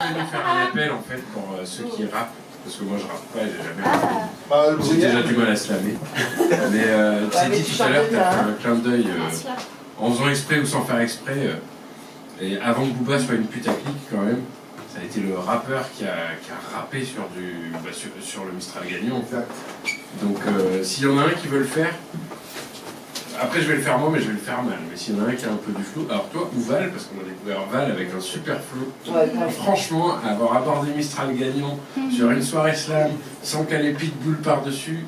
Je vais faire un appel en fait pour ceux qui rappent, parce que moi je rappe pas, j'ai jamais rappé. Bah, J'ai déjà du mal à slammer. Mais tu sais, dit tout à l'heure, t'as fait un clin d'œil en faisant exprès ou sans faire exprès. Et avant que Booba soit une putaclic quand même, ça a été le rappeur qui a rappé sur, sur le Mistral gagnant en fait. Donc s'il y en a un qui veut le faire, après je vais le faire moi mais je vais le faire mal. Mais s'il y en a un qui a un peu du flou, alors toi ou Val, parce qu'on a découvert Val avec un super flow. Franchement, avoir abordé Mistral gagnant sur une soirée slam sans caler Pitbull par-dessus,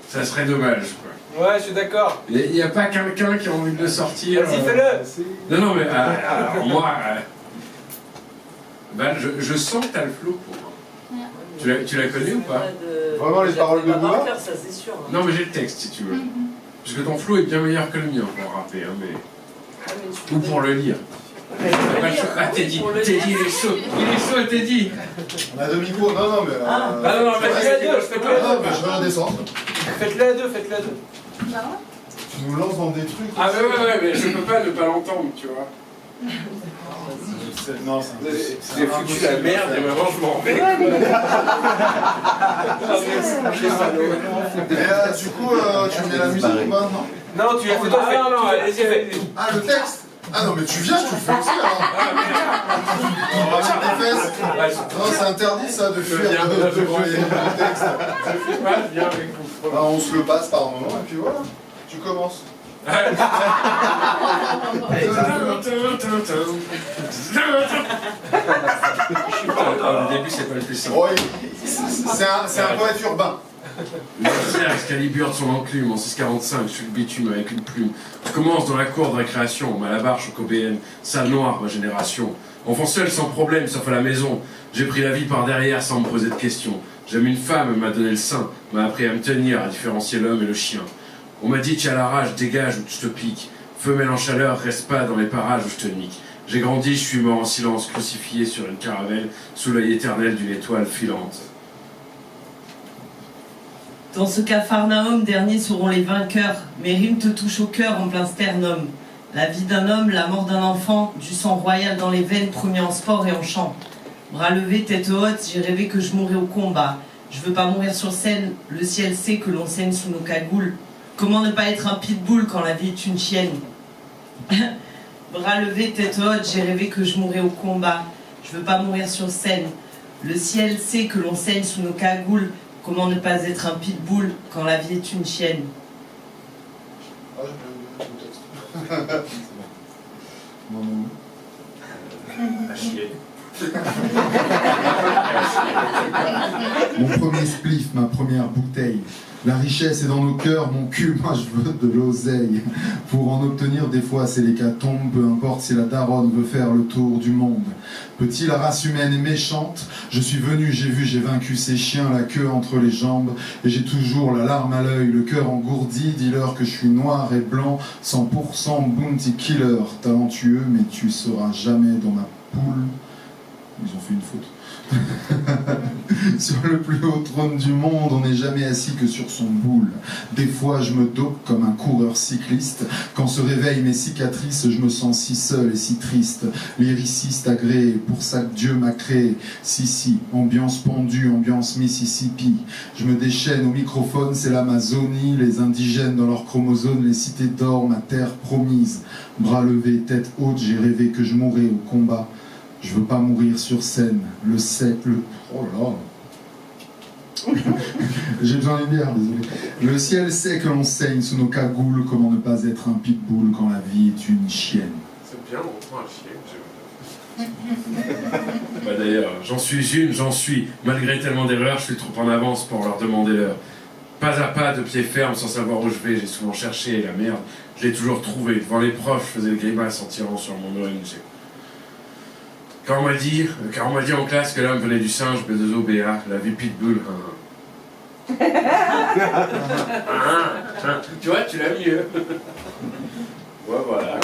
ça serait dommage quoi. Ouais, je suis d'accord. Il n'y a pas quelqu'un qui a envie de le sortir. Vas-y, fais-le. Non, mais alors moi, Val, je sens que tu as le flow pour moi. Tu l'as connu ou pas? Vraiment les paroles de Booba? Ça c'est sûr. Non, mais j'ai le texte si tu veux. Parce que ton flow est bien meilleur que le mien pour rapper, hein, mais... Ou pour le lire. Ah, Teddy, il est chaud. Il est chaud, Teddy. On a deux micros, non, mais... Ah non, vas-y, à deux, je fais pas. Non, mais je vais la descendre. Faites-le à deux, faites-le à deux. Tu nous lances dans des trucs... Ah ouais, mais je peux pas ne pas l'entendre, tu vois. Non, J'ai foutu la merde et maintenant je m'en vais. Et du coup, tu mets la musique ou pas, non? Non, tu as fait toi. Ah non, allez-y. Ah, le texte? Ah non, mais tu viens, tu le fais aussi, alors. On va mettre des fesses. Non, c'est interdit, ça, de fuir devant les textes. Je viens avec vous. Ah, on se le passe par moment, et puis voilà. Tu commences. Le début, c'est pas le plus simple. Oui, c'est un poète urbain. Le cerf Excalibur de son enclume en 645 sur le bitume avec une plume. Je commence dans la cour de récréation, Malabar, Chocobéenne, salle noire, ma génération. Enfant seul, sans problème, sauf à la maison. J'ai pris la vie par derrière sans me poser de questions. J'aime une femme, elle m'a donné le sein, m'a appris à me tenir, à différencier l'homme et le chien. On m'a dit, tu as la rage, dégage ou je te pique. Feu mêle en chaleur, reste pas dans les parages où je te nique. J'ai grandi, je suis mort en silence, crucifié sur une caravelle, sous l'œil éternel d'une étoile filante. Dans ce capharnaüm, derniers seront les vainqueurs. Mes rimes te touchent au cœur en plein sternum. La vie d'un homme, la mort d'un enfant, du sang royal dans les veines, premier en sport et en chant. Bras levés, tête haute, j'ai rêvé que je mourrais au combat. Je veux pas mourir sur scène, le ciel sait que l'on saigne sous nos cagoules. Comment ne pas être un pitbull quand la vie est une chienne? Bras levés, tête haute, j'ai rêvé que je mourrais au combat. Je veux pas mourir sur scène. Le ciel sait que l'on saigne sous nos cagoules. Comment ne pas être un pitbull quand la vie est une chienne? Ah, je le texte. Non. À chier. Mon premier spliff, ma première bouteille. La richesse est dans nos cœurs, mon cul, moi je veux de l'oseille. Pour en obtenir des fois c'est l'hécatombe, peu importe si la daronne veut faire le tour du monde. Petit, la race humaine est méchante, je suis venu, j'ai vu, j'ai vaincu ces chiens, la queue entre les jambes. Et j'ai toujours la larme à l'œil, le cœur engourdi, dis-leur que je suis noir et blanc, 100% bounty killer, talentueux, mais tu seras jamais dans ma poule. Ils ont fait une faute. Sur le plus haut trône du monde, on n'est jamais assis que sur son boule. Des fois je me dope comme un coureur cycliste. Quand se réveillent mes cicatrices, je me sens si seul et si triste. Lyriciste agréé, pour ça que Dieu m'a créé. Si, ambiance pendue, ambiance Mississippi. Je me déchaîne au microphone, c'est l'Amazonie. Les indigènes dans leurs chromosomes, les cités d'or, ma terre promise. Bras levés, tête haute, j'ai rêvé que je mourrais au combat. Je veux pas mourir sur scène, le oh là là. J'ai besoin d'une bière, désolé. Le ciel sait que l'on saigne sous nos cagoules, comment ne pas être un pitbull quand la vie est une chienne. C'est bien, on prend un chien. Bah d'ailleurs, j'en suis. Malgré tellement d'erreurs, je suis trop en avance pour leur demander l'heure. Pas à pas, de pied ferme, sans savoir où je vais, j'ai souvent cherché la merde. Je l'ai toujours trouvé. Devant les profs, je faisais le grimace en tirant sur mon ONG. Quand on m'a dit en classe que l'homme venait du singe, B2OBA, la vie pitbull. Tu vois, tu l'as mieux. Ouais, voilà.